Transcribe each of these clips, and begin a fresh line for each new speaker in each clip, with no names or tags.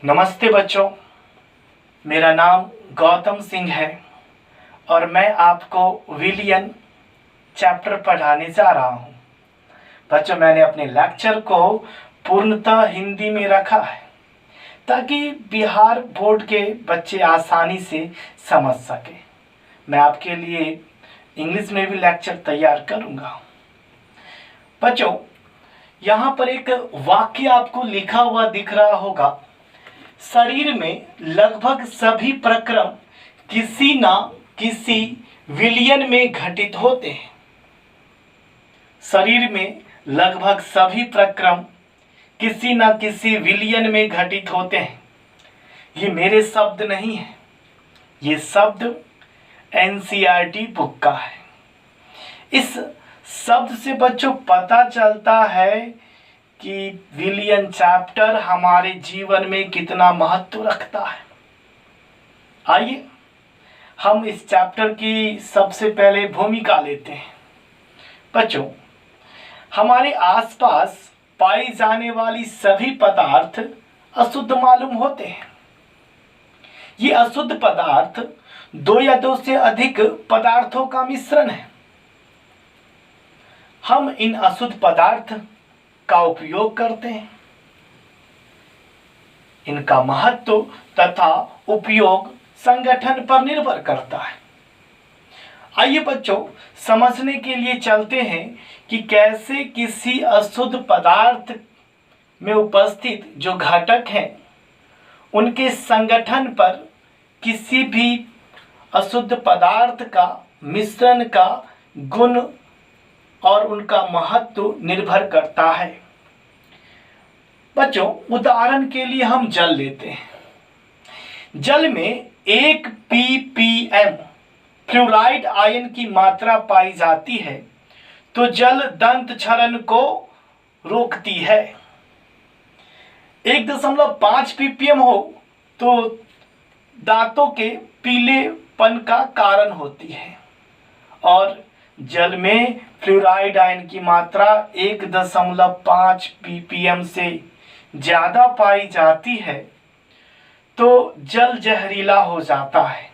नमस्ते बच्चों, मेरा नाम गौतम सिंह है और मैं आपको विलियन चैप्टर पढ़ाने जा रहा हूँ। बच्चों, मैंने अपने लेक्चर को पूर्णतः हिंदी में रखा है ताकि बिहार बोर्ड के बच्चे आसानी से समझ सके। मैं आपके लिए इंग्लिश में भी लेक्चर तैयार करूँगा। बच्चों, यहाँ पर एक वाक्य आपको लिखा हुआ दिख रहा होगा। शरीर में लगभग सभी प्रक्रम किसी न किसी विलियन में घटित होते हैं। शरीर में लगभग सभी प्रक्रम किसी न किसी विलियन में घटित होते हैं। ये मेरे शब्द नहीं है, ये शब्द एनसीईआरटी बुक का है। इस शब्द से बच्चों पता चलता है कि विलियन चैप्टर हमारे जीवन में कितना महत्व रखता है। आइए हम इस चैप्टर की सबसे पहले भूमिका लेते हैं। बच्चों, हमारे आसपास पाई जाने वाली सभी पदार्थ अशुद्ध मालूम होते हैं। ये अशुद्ध पदार्थ दो या दो से अधिक पदार्थों का मिश्रण है। हम इन अशुद्ध पदार्थ का उपयोग करते हैं। इनका महत्व तथा उपयोग संगठन पर निर्भर करता है। आइए बच्चों, समझने के लिए चलते हैं कि कैसे किसी अशुद्ध पदार्थ में उपस्थित जो घटक हैं उनके संगठन पर किसी भी अशुद्ध पदार्थ का मिश्रण का गुण और उनका महत्व निर्भर करता है। बच्चों, उदाहरण के लिए हम जल लेते हैं। जल में 1 ppm फ्लोराइड आयन की मात्रा पाई जाती है तो जल दंत क्षरण को रोकती है। 1.5 ppm हो तो दांतों के पीलेपन का कारण होती है। और जल में फ्लोराइड आयन की मात्रा 1.5 ppm से ज़्यादा पाई जाती है तो जल जहरीला हो जाता है।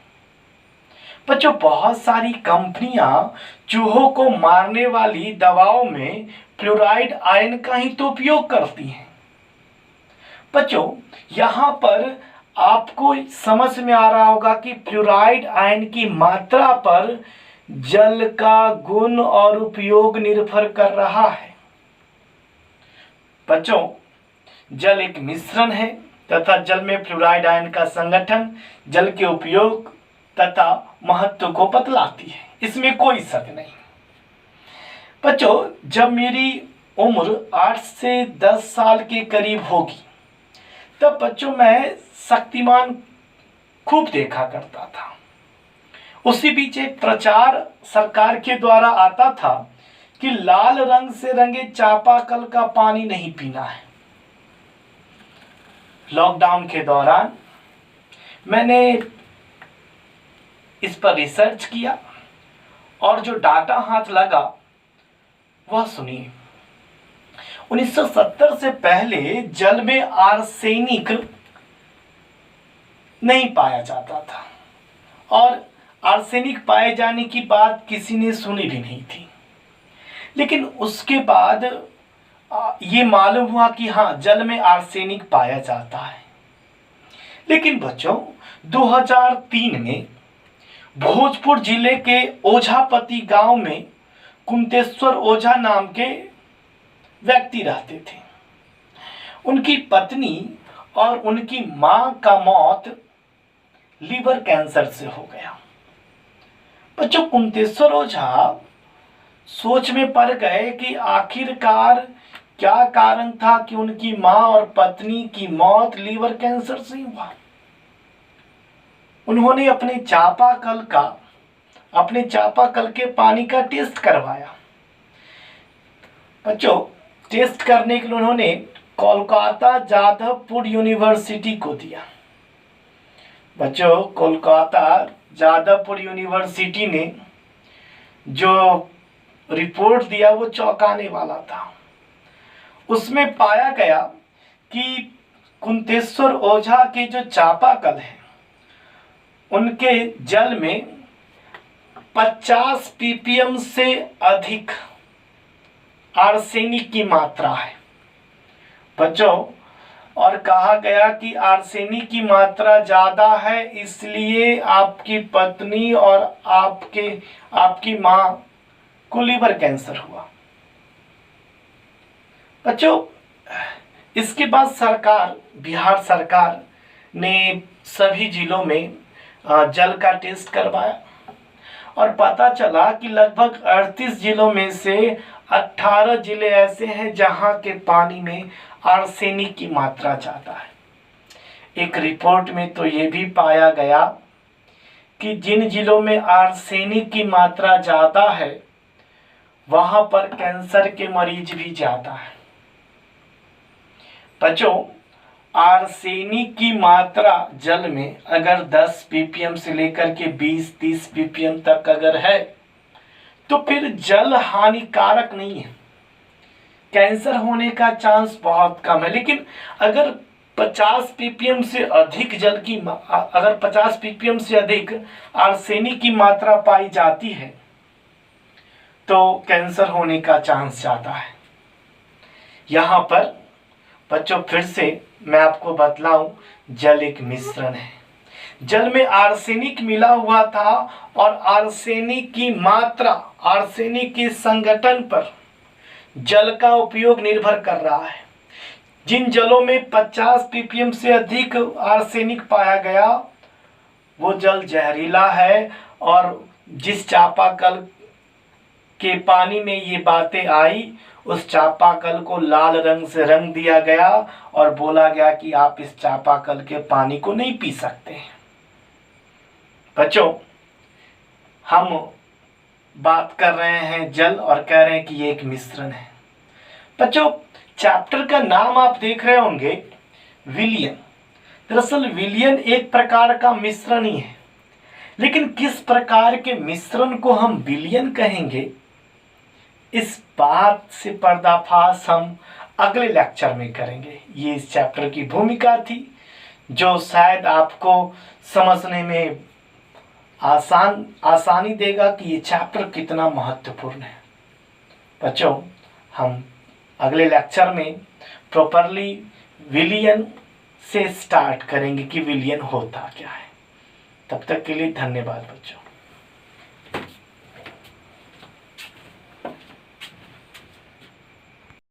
बच्चों, बहुत सारी कंपनियां चूहों को मारने वाली दवाओं में फ्लोराइड आयन का ही तो उपयोग करती हैं। बच्चों, यहाँ पर आपको समझ में आ रहा होगा कि फ्लोराइड आयन की मात्रा पर जल का गुण और उपयोग निर्भर कर रहा है। बच्चों, जल एक मिश्रण है तथा जल में फ्लोराइड आयन का संगठन जल के उपयोग तथा महत्व को बतलाती है, इसमें कोई शक नहीं। बच्चों, जब मेरी उम्र 8 से 10 साल के करीब होगी तब बच्चों मैं शक्तिमान खूब देखा करता था। उसी बीच एक प्रचार सरकार के द्वारा आता था कि लाल रंग से रंगे चापाकल का पानी नहीं पीना है। लॉकडाउन के दौरान मैंने इस पर रिसर्च किया और जो डाटा हाथ लगा वह सुनिए। 1970 से पहले जल में आर्सेनिक नहीं पाया जाता था और आर्सेनिक पाए जाने की बात किसी ने सुनी भी नहीं थी। लेकिन उसके बाद ये मालूम हुआ कि हाँ, जल में आर्सेनिक पाया जाता है। लेकिन बच्चों, 2003 में भोजपुर जिले के ओझापति गांव में कुंतेश्वर ओझा नाम के व्यक्ति रहते थे। उनकी पत्नी और उनकी मां का मौत लीवर कैंसर से हो गया। बच्चों, कुंतेश्वर ओझा सोच में पड़ गए कि आखिरकार क्या कारण था कि उनकी मां और पत्नी की मौत लीवर कैंसर से हुआ। उन्होंने अपने चापाकल के पानी का टेस्ट करवाया। बच्चों, टेस्ट करने के लिए उन्होंने कोलकाता जादवपुर यूनिवर्सिटी को दिया। बच्चों, कोलकाता जादवपुर यूनिवर्सिटी ने जो रिपोर्ट दिया वो चौंकाने वाला था। उसमें पाया गया कि कुंतेश्वर ओझा के जो चापाकल हैं उनके जल में 50 ppm से अधिक आर्सेनिक की मात्रा है बच्चों। और कहा गया कि आर्सेनिक की मात्रा ज़्यादा है, इसलिए आपकी पत्नी और आपकी माँ को लीवर कैंसर हुआ। बच्चों, इसके बाद बिहार सरकार ने सभी जिलों में जल का टेस्ट करवाया और पता चला कि लगभग 38 जिलों में से 18 जिले ऐसे हैं जहां के पानी में आर्सेनिक की मात्रा ज़्यादा है। एक रिपोर्ट में तो ये भी पाया गया कि जिन जिलों में आर्सेनिक की मात्रा ज़्यादा है वहां पर कैंसर के मरीज भी ज़्यादा है। बच्चों, आर्सेनिक की मात्रा जल में अगर 10 ppm से लेकर के 20-30 ppm तक अगर है तो फिर जल हानिकारक नहीं है, कैंसर होने का चांस बहुत कम है। लेकिन अगर 50 ppm से अधिक अगर 50 ppm से अधिक आर्सेनिक की मात्रा पाई जाती है तो कैंसर होने का चांस ज़्यादा है। यहाँ पर बच्चों फिर से मैं आपको बतलाऊं, जल एक मिश्रण है। जल में आर्सेनिक मिला हुआ था और आर्सेनिक की मात्रा, आर्सेनिक के संगठन पर जल का उपयोग निर्भर कर रहा है। जिन जलों में 50 ppm से अधिक आर्सेनिक पाया गया वो जल जहरीला है, और जिस चापाकल के पानी में ये बातें आई उस चापाकल को लाल रंग से रंग दिया गया और बोला गया कि आप इस चापाकल के पानी को नहीं पी सकते। बच्चों, हम बात कर रहे हैं जल और कह रहे हैं कि ये एक मिश्रण है। बच्चों, चैप्टर का नाम आप देख रहे होंगे विलयन। दरअसल विलयन एक प्रकार का मिश्रण ही है, लेकिन किस प्रकार के मिश्रण को हम विलयन कहेंगे इस बात से पर्दाफाश हम अगले लेक्चर में करेंगे। ये इस चैप्टर की भूमिका थी जो शायद आपको समझने में आसानी देगा कि ये चैप्टर कितना महत्वपूर्ण है। बच्चों, हम अगले लेक्चर में प्रॉपरली विलयन से स्टार्ट करेंगे कि विलयन होता क्या है। तब तक के लिए धन्यवाद बच्चों।